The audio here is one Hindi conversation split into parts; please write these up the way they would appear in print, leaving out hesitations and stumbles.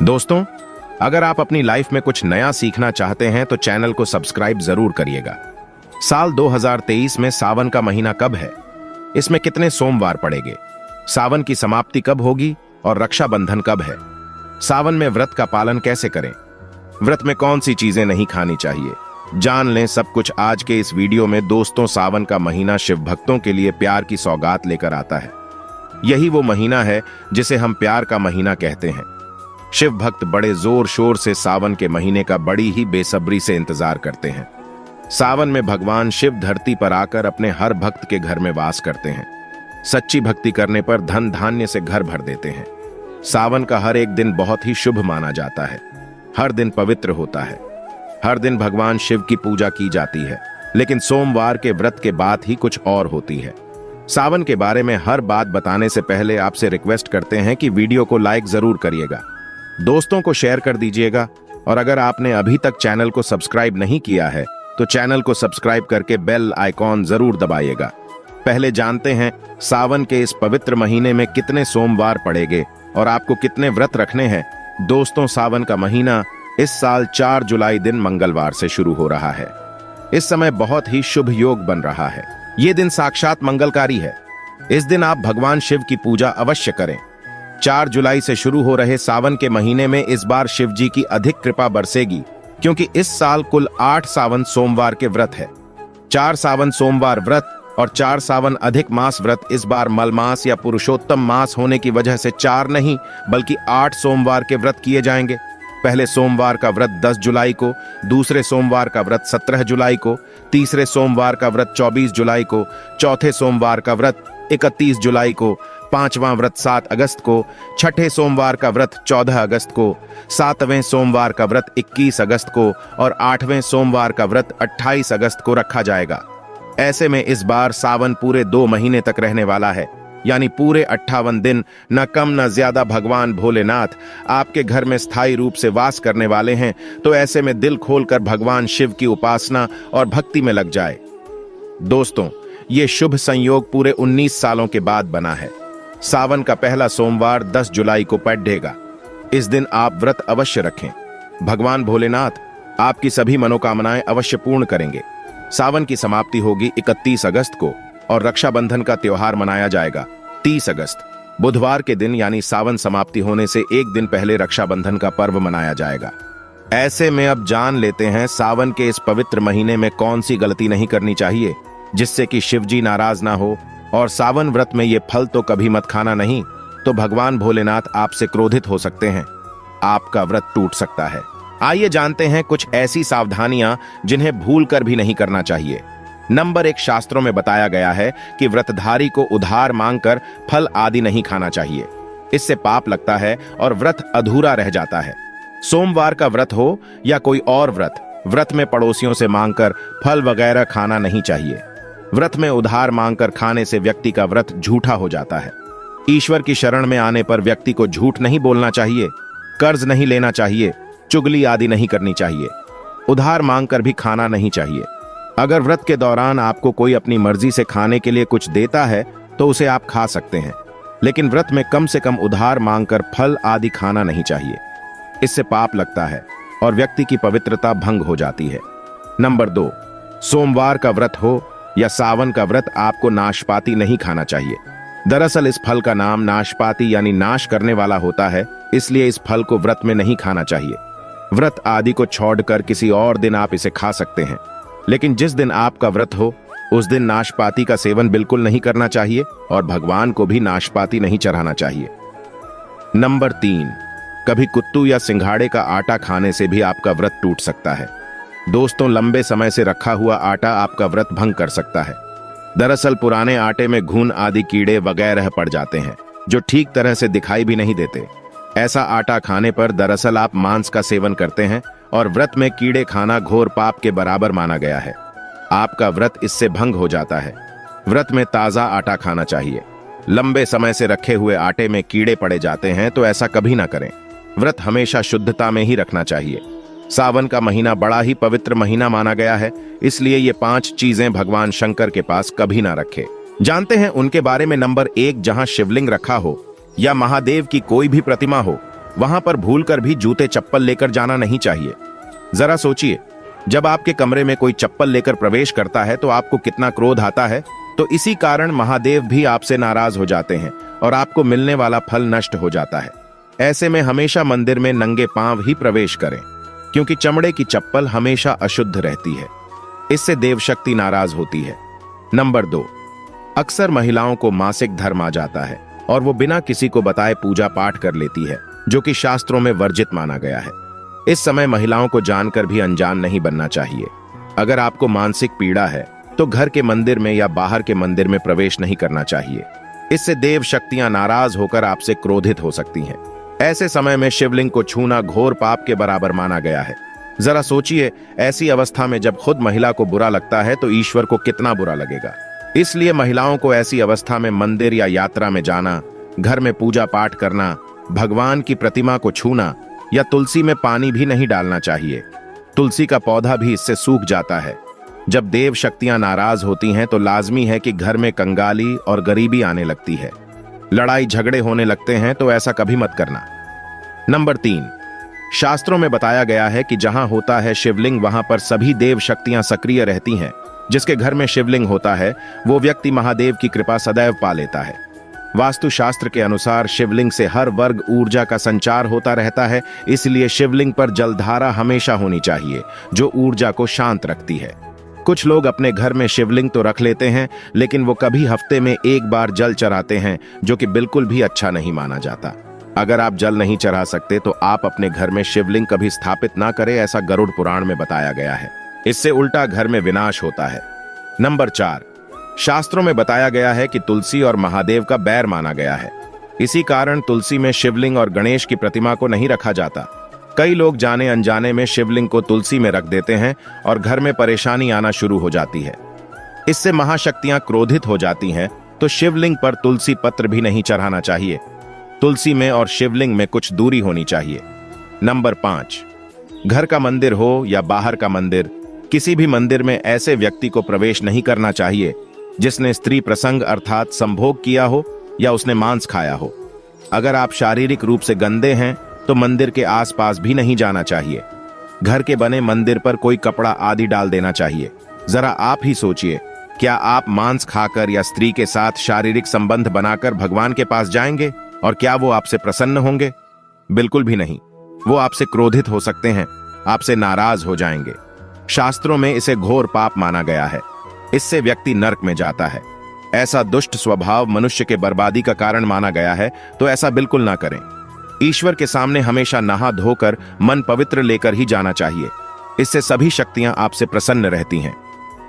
दोस्तों, अगर आप अपनी लाइफ में कुछ नया सीखना चाहते हैं तो चैनल को सब्सक्राइब जरूर करिएगा। साल 2023 में सावन का महीना कब है? इसमें कितने सोमवार पड़ेंगे? सावन की समाप्ति कब होगी और रक्षाबंधन कब है? सावन में व्रत का पालन कैसे करें? व्रत में कौन सी चीजें नहीं खानी चाहिए? जान लें सब कुछ आज के इस वीडियो में। दोस्तों, सावन का महीना शिव भक्तों के लिए प्यार की सौगात लेकर आता है। यही वो महीना है जिसे हम प्यार का महीना कहते हैं। शिव भक्त बड़े जोर शोर से सावन के महीने का बड़ी ही बेसब्री से इंतजार करते हैं। सावन में भगवान शिव धरती पर आकर अपने हर भक्त के घर में वास करते हैं। सच्ची भक्ति करने पर धन धान्य से घर भर देते हैं। सावन का हर एक दिन बहुत ही शुभ माना जाता है। हर दिन पवित्र होता है। हर दिन भगवान शिव की पूजा की जाती है। लेकिन सोमवार के व्रत के बाद ही कुछ और होती है। सावन के बारे में हर बात बताने से पहले आपसे रिक्वेस्ट करते हैं कि वीडियो को लाइक जरूर करिएगा, दोस्तों को शेयर कर दीजिएगा, और अगर आपने अभी तक चैनल को सब्सक्राइब नहीं किया है तो चैनल को सब्सक्राइब करके बेल आइकॉन जरूर दबाइएगा। पहले जानते हैं सावन के इस पवित्र महीने में कितने सोमवार पड़ेंगे और आपको कितने व्रत रखने हैं। दोस्तों, सावन का महीना इस साल 4 जुलाई दिन मंगलवार से शुरू हो रहा है। इस समय बहुत ही शुभ योग बन रहा है। ये दिन साक्षात मंगलकारी है। इस दिन आप भगवान शिव की पूजा अवश्य करें। 4 जुलाई से शुरू हो रहे सावन के महीने में इस बार शिव जी की अधिक कृपा बरसेगी, क्योंकि इस साल कुल 8 सावन सोमवार के व्रत है। 4 सावन सोमवार व्रत और 4 सावन अधिक मास व्रत इस बार मलमास या पुरुषोत्तम मास होने की वजह से 4 नहीं बल्कि 8 सोमवार के व्रत किए जाएंगे। पहले सोमवार का व्रत 10 जुलाई को, दूसरे सोमवार का व्रत 17 जुलाई को, तीसरे सोमवार का व्रत 24 जुलाई को, चौथे सोमवार का व्रत 31 जुलाई को, पांचवां व्रत 7 अगस्त को, छठे सोमवार का व्रत 14 अगस्त को, 7वें सोमवार का व्रत 21 अगस्त को और 8वें सोमवार का व्रत 28 अगस्त को रखा जाएगा। ऐसे में इस बार सावन पूरे 2 महीने तक रहने वाला है, यानी पूरे 58 दिन न कम न ज्यादा भगवान भोलेनाथ आपके घर में स्थायी रूप से वास करने वाले हैं। तो ऐसे में दिल खोलकर भगवान शिव की उपासना और भक्ति में लग जाए। दोस्तों, ये शुभ संयोग पूरे 19 सालों के बाद बना है। सावन का पहला सोमवार 10 जुलाई को पड़ेगा। इस दिन आप व्रत अवश्य रखें। भगवान भोलेनाथ आपकी सभी मनोकामनाएं अवश्य पूर्ण करेंगे। सावन की समाप्ति होगी 31 अगस्त को और रक्षाबंधन का त्योहार मनाया जाएगा 30 अगस्त। बुधवार के दिन यानी सावन समाप्ति होने से एक दिन पहले रक्षाबंधन का पर्व मनाया जाएगा। ऐसे में अब जान लेते हैं सावन के इस पवित्र महीने में कौन सी गलती नहीं करनी चाहिए जिससे कि शिव जी नाराज ना हो। और सावन व्रत में ये फल तो कभी मत खाना नहीं, तो भगवान भोलेनाथ आपसे क्रोधित हो सकते हैं। आपका व्रत टूट सकता है। आइए जानते हैं कुछ ऐसी सावधानियां जिन्हें भूल कर भी नहीं करना चाहिए। नंबर 1, शास्त्रों में बताया गया है कि व्रतधारी को उधार मांगकर फल आदि नहीं खाना चाहिए। इससे पाप लगता है और व्रत अधूरा रह जाता है। सोमवार का व्रत हो या कोई और व्रत में पड़ोसियों से मांगकर फल वगैरह खाना नहीं चाहिए। व्रत में उधार मांगकर खाने से व्यक्ति का व्रत झूठा हो जाता है। ईश्वर की शरण में आने पर व्यक्ति को झूठ नहीं बोलना चाहिए, कर्ज नहीं लेना चाहिए, चुगली आदि नहीं करनी चाहिए, उधार मांगकर भी खाना नहीं चाहिए। अगर व्रत के दौरान आपको कोई अपनी मर्जी से खाने के लिए कुछ देता है तो उसे आप खा सकते हैं, लेकिन व्रत में कम से कम उधार मांगकर फल आदि खाना नहीं चाहिए। इससे पाप लगता है और व्यक्ति की पवित्रता भंग हो जाती है। नंबर 2, सोमवार का व्रत हो या सावन का व्रत आपको नाशपाती नहीं खाना चाहिए। दरअसल इस फल का नाम नाशपाती यानी नाश करने वाला होता है, इसलिए इस फल को व्रत में नहीं खाना चाहिए। व्रत आदि को छोड़कर किसी और दिन आप इसे खा सकते हैं, लेकिन जिस दिन आपका व्रत हो उस दिन नाशपाती का सेवन बिल्कुल नहीं करना चाहिए और भगवान को भी नाशपाती नहीं चढ़ाना चाहिए। नंबर 3, कभी कुत्तू या सिंघाड़े का आटा खाने से भी आपका व्रत टूट सकता है। दोस्तों, लंबे समय से रखा हुआ आटा आपका व्रत भंग कर सकता है। दरअसल पुराने आटे में घुन आदि कीड़े वगैरह पड़ जाते हैं जो ठीक तरह से दिखाई भी नहीं देते। ऐसा आटा खाने पर दरअसल आप मांस का सेवन करते हैं और व्रत में कीड़े खाना घोर पाप के बराबर माना गया है। आपका व्रत इससे भंग हो जाता है। व्रत में ताजा आटा खाना चाहिए। लंबे समय से रखे हुए आटे में कीड़े पड़े जाते हैं तो ऐसा कभी ना करें। व्रत हमेशा शुद्धता में ही रखना चाहिए। सावन का महीना बड़ा ही पवित्र महीना माना गया है, इसलिए ये 5 चीजें भगवान शंकर के पास कभी ना रखे। जानते हैं उनके बारे में। नंबर 1, जहां शिवलिंग रखा हो या महादेव की कोई भी प्रतिमा हो वहां पर भूलकर भी जूते चप्पल लेकर जाना नहीं चाहिए। जरा सोचिए, जब आपके कमरे में कोई चप्पल लेकर प्रवेश करता है तो आपको कितना क्रोध आता है। तो इसी कारण महादेव भी आपसे नाराज हो जाते हैं और आपको मिलने वाला फल नष्ट हो जाता है। ऐसे में हमेशा मंदिर में नंगे पांव ही प्रवेश करें, क्योंकि चमड़े की चप्पल हमेशा अशुद्ध रहती है। इससे देव शक्ति नाराज होती है। नंबर 2, अक्सर महिलाओं को मासिक धर्म आ जाता है और वो बिना किसी को बताए पूजा पाठ कर लेती है, जो कि शास्त्रों में वर्जित माना गया है। इस समय महिलाओं को जानकर भी अनजान नहीं बनना चाहिए। अगर आपको मानसिक पीड़ा है तो घर के मंदिर में या बाहर के मंदिर में प्रवेश नहीं करना चाहिए। इससे देव शक्तियां नाराज होकर आपसे क्रोधित हो सकती हैं। ऐसे समय में शिवलिंग को छूना घोर पाप के बराबर माना गया है। जरा सोचिए, ऐसी अवस्था में जब खुद महिला को बुरा लगता है तो ईश्वर को कितना बुरा लगेगा। इसलिए महिलाओं को ऐसी अवस्था में मंदिर या यात्रा में जाना, घर में पूजा पाठ करना, भगवान की प्रतिमा को छूना या तुलसी में पानी भी नहीं डालना चाहिए। तुलसी का पौधा भी इससे सूख जाता है। जब देव शक्तियां नाराज होती हैं तो लाजमी है कि घर में कंगाली और गरीबी आने लगती है, लड़ाई झगड़े होने लगते हैं, तो ऐसा कभी मत करना। नंबर 3, शास्त्रों में बताया गया है कि जहां होता है शिवलिंग वहां पर सभी देव शक्तियां सक्रिय रहती हैं। जिसके घर में शिवलिंग होता है वो व्यक्ति महादेव की कृपा सदैव पा लेता है। वास्तुशास्त्र के अनुसार शिवलिंग से हर वर्ग ऊर्जा का संचार होता रहता है, इसलिए शिवलिंग पर जलधारा हमेशा होनी चाहिए, जो ऊर्जा को शांत रखती है। कुछ लोग अपने घर में शिवलिंग तो रख लेते हैं, लेकिन वो कभी हफ्ते में एक बार जल चढ़ाते हैं, जो कि बिल्कुल भी अच्छा नहीं माना जाता। अगर आप जल नहीं चढ़ा सकते तो आप अपने घर में शिवलिंग कभी स्थापित ना करें, ऐसा गरुड़ पुराण में बताया गया है। इससे उल्टा घर में विनाश होता है। नंबर 4, शास्त्रों में बताया गया है कि तुलसी और महादेव का बैर माना गया है। इसी कारण तुलसी में शिवलिंग और गणेश की प्रतिमा को नहीं रखा जाता। कई लोग जाने अनजाने में शिवलिंग को तुलसी में रख देते हैं और घर में परेशानी आना शुरू हो जाती है। इससे महाशक्तियां क्रोधित हो जाती हैं, तो शिवलिंग पर तुलसी पत्र भी नहीं चढ़ाना चाहिए। तुलसी में और शिवलिंग में कुछ दूरी होनी चाहिए। नंबर 5, घर का मंदिर हो या बाहर का मंदिर, किसी भी मंदिर में ऐसे व्यक्ति को प्रवेश नहीं करना चाहिए जिसने स्त्री प्रसंग अर्थात संभोग किया हो या उसने मांस खाया हो। अगर आप शारीरिक रूप से गंदे हैं तो मंदिर के आसपास भी नहीं जाना चाहिए। घर के बने मंदिर पर कोई कपड़ा आदि डाल देना चाहिए। जरा आप ही सोचिए, क्या आप मांस खाकर या स्त्री के साथ शारीरिक संबंध बनाकर भगवान के पास जाएंगे और क्या वो आपसे प्रसन्न होंगे? बिल्कुल भी नहीं। वो आपसे क्रोधित हो सकते हैं, आपसे नाराज हो जाएंगे। शास्त्रों में इसे घोर पाप माना गया है। इससे व्यक्ति नरक में जाता है। ऐसा दुष्ट स्वभाव मनुष्य के बर्बादी का कारण माना गया है, तो ऐसा बिल्कुल ना करें। ईश्वर के सामने हमेशा नहा धोकर मन पवित्र लेकर ही जाना चाहिए। इससे सभी शक्तियां आपसे प्रसन्न रहती हैं।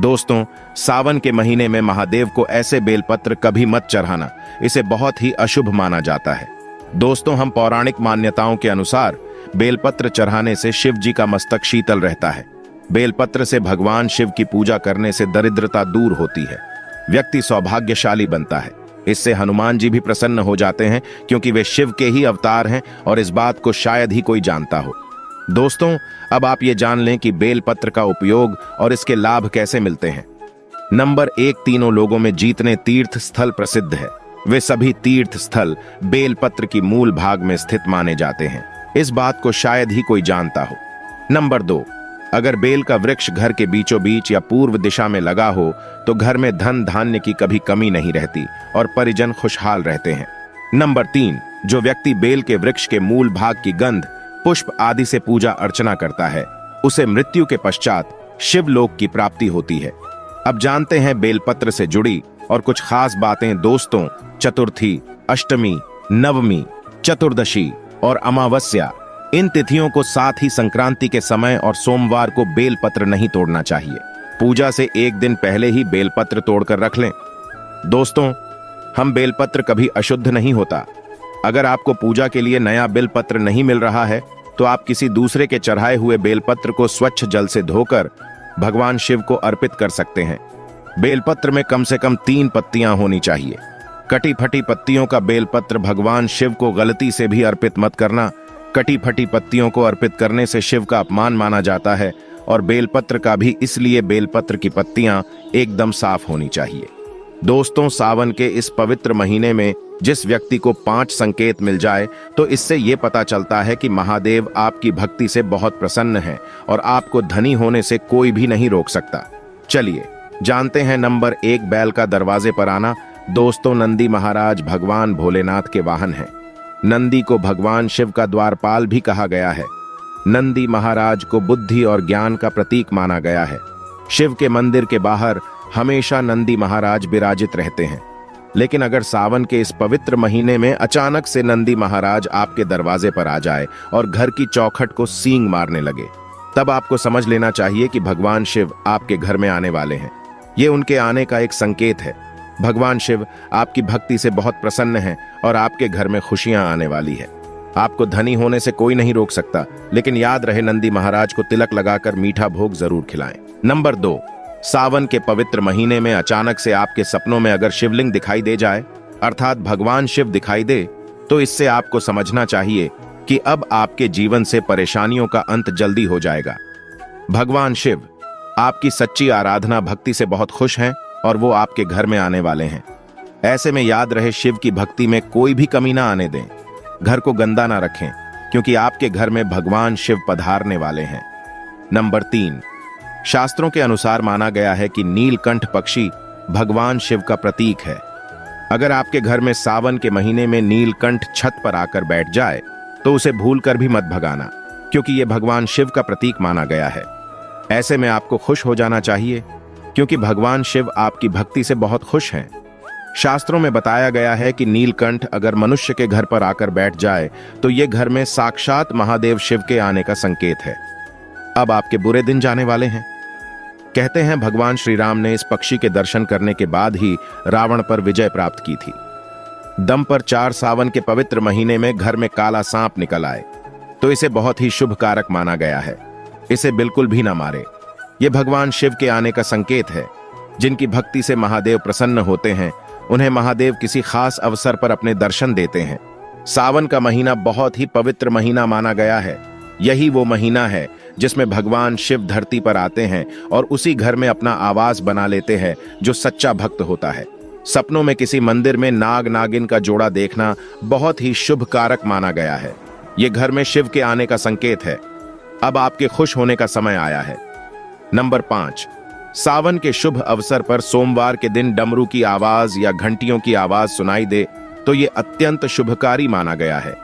दोस्तों, सावन के महीने में महादेव को ऐसे बेलपत्र कभी मत चढ़ाना, इसे बहुत ही अशुभ माना जाता है। दोस्तों, हम पौराणिक मान्यताओं के अनुसार बेलपत्र चढ़ाने से शिव जी का मस्तक शीतल रहता है। बेलपत्र से भगवान शिव की पूजा करने से दरिद्रता दूर होती है, व्यक्ति सौभाग्यशाली बनता है। इससे हनुमान जी भी प्रसन्न हो जाते हैं, क्योंकि वे शिव के ही अवतार हैं और इस बात को शायद ही कोई जानता हो। दोस्तों, अब आप ये जान लें कि बेलपत्र का उपयोग और इसके लाभ कैसे मिलते हैं। नंबर 1, तीनों लोगों में जीतने तीर्थ स्थल प्रसिद्ध है। वे सभी तीर्थ स्थल बेलपत्र की मूल भाग में स्थित माने जाते हैं। इस बात को शायद ही कोई जानता हो। नंबर 2, अगर बेल का वृक्ष घर के बीचों बीच या पूर्व दिशा में लगा हो तो घर में धन धान्य की कभी कमी नहीं रहती और परिजन खुशहाल रहते हैं। नंबर 3, जो व्यक्ति बेल के वृक्ष के मूल भाग की गंध, पुष्प आदि से पूजा अर्चना करता है, उसे मृत्यु के पश्चात शिवलोक की प्राप्ति होती है। अब जानते हैं बेलपत्र से जुड़ी और कुछ खास बातें। दोस्तों, चतुर्थी, अष्टमी, नवमी, चतुर्दशी और अमावस्या, इन तिथियों को, साथ ही संक्रांति के समय और सोमवार को बेलपत्र नहीं तोड़ना चाहिए। पूजा से एक दिन पहले ही बेलपत्र तोड़कर रख लें। दोस्तों, हम बेलपत्र कभी अशुद्ध नहीं होता। अगर आपको पूजा के लिए नया बेलपत्र नहीं मिल रहा है तो आप किसी दूसरे के चढ़ाए हुए बेलपत्र को स्वच्छ जल से धोकर भगवान शिव को अर्पित कर सकते हैं। बेलपत्र में कम से कम 3 पत्तियां होनी चाहिए। कटी फटी पत्तियों का बेलपत्र भगवान शिव को गलती से भी अर्पित मत करना। कटी फटी पत्तियों को अर्पित करने से शिव का अपमान माना जाता है और बेलपत्र का भी, इसलिए बेलपत्र की पत्तियां एकदम साफ होनी चाहिए। दोस्तों, सावन के इस पवित्र महीने में जिस व्यक्ति को 5 संकेत मिल जाए तो इससे ये पता चलता है कि महादेव आपकी भक्ति से बहुत प्रसन्न हैं और आपको धनी होने से कोई भी नहीं रोक सकता। चलिए जानते हैं। नंबर 1, बैल का दरवाजे पर आना। दोस्तों, नंदी महाराज भगवान भोलेनाथ के वाहन हैं। नंदी को भगवान शिव का द्वारपाल भी कहा गया है। नंदी महाराज को बुद्धि और ज्ञान का प्रतीक माना गया है। शिव के मंदिर के बाहर हमेशा नंदी महाराज विराजित रहते हैं। लेकिन अगर सावन के इस पवित्र महीने में अचानक से नंदी महाराज आपके दरवाजे पर आ जाए और घर की चौखट को सींग मारने लगे, तब आपको समझ लेना चाहिए कि भगवान शिव आपके घर में आने वाले हैं। ये उनके आने का एक संकेत है। भगवान शिव आपकी भक्ति से बहुत प्रसन्न हैं और आपके घर में खुशियां आने वाली है। आपको धनी होने से कोई नहीं रोक सकता, लेकिन याद रहे नंदी महाराज को तिलक लगाकर मीठा भोग जरूर खिलाएं। नंबर 2, सावन के पवित्र महीने में अचानक से आपके सपनों में अगर शिवलिंग दिखाई दे जाए, अर्थात भगवान शिव दिखाई दे, तो इससे आपको समझना चाहिए कि अब आपके जीवन से परेशानियों का अंत जल्दी हो जाएगा। भगवान शिव आपकी सच्ची आराधना भक्ति से बहुत खुश हैं और वो आपके घर में आने वाले हैं। ऐसे में याद रहे, शिव की भक्ति में कोई भी कमी ना आने दें। घर को गंदा ना रखें, क्योंकि आपके घर में भगवान शिव पधारने वाले हैं। नंबर 3, शास्त्रों के अनुसार माना गया है कि नीलकंठ पक्षी भगवान शिव का प्रतीक है। अगर आपके घर में सावन के महीने में नीलकंठ छत पर आकर बैठ जाए तो उसे भूलकर भी मत भगाना, क्योंकि यह भगवान शिव का प्रतीक माना गया है। ऐसे में आपको खुश हो जाना चाहिए, क्योंकि भगवान शिव आपकी भक्ति से बहुत खुश हैं। शास्त्रों में बताया गया है कि नीलकंठ अगर मनुष्य के घर पर आकर बैठ जाए तो यह घर में साक्षात महादेव शिव के आने का संकेत है। अब आपके बुरे दिन जाने वाले हैं। कहते हैं भगवान श्री राम ने इस पक्षी के दर्शन करने के बाद ही रावण पर विजय प्राप्त की थी। दम पर 4 सावन के पवित्र महीने में घर में काला सांप निकल आए तो इसे बहुत ही शुभ कारक माना गया है। इसे बिल्कुल भी ना मारे। यह भगवान शिव के आने का संकेत है। जिनकी भक्ति से महादेव प्रसन्न होते हैं, उन्हें महादेव किसी खास अवसर पर अपने दर्शन देते हैं। सावन का महीना बहुत ही पवित्र महीना माना गया है। यही वो महीना है जिसमें भगवान शिव धरती पर आते हैं और उसी घर में अपना आवास बना लेते हैं जो सच्चा भक्त होता है। सपनों में किसी मंदिर में नाग नागिन का जोड़ा देखना बहुत ही शुभ कारक माना गया है। यह घर में शिव के आने का संकेत है। अब आपके खुश होने का समय आया है। नंबर 5, सावन के शुभ अवसर पर सोमवार के दिन डमरू की आवाज या घंटियों की आवाज सुनाई दे तो यह अत्यंत शुभकारी माना गया है।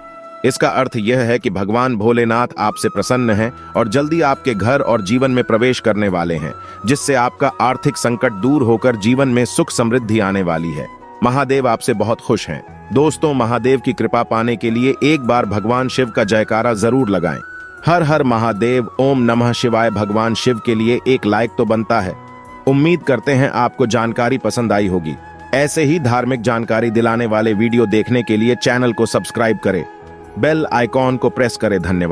इसका अर्थ यह है कि भगवान भोलेनाथ आपसे प्रसन्न हैं और जल्दी आपके घर और जीवन में प्रवेश करने वाले हैं, जिससे आपका आर्थिक संकट दूर होकर जीवन में सुख समृद्धि आने वाली है। महादेव आपसे बहुत खुश हैं। दोस्तों, महादेव की कृपा पाने के लिए एक बार भगवान शिव का जयकारा जरूर लगाएं। हर हर महादेव, ओम नमः शिवाय। भगवान शिव के लिए एक लाइक तो बनता है। उम्मीद करते हैं आपको जानकारी पसंद आई होगी। ऐसे ही धार्मिक जानकारी दिलाने वाले वीडियो देखने के लिए चैनल को सब्सक्राइब करें, बेल आइकॉन को प्रेस करें। धन्यवाद।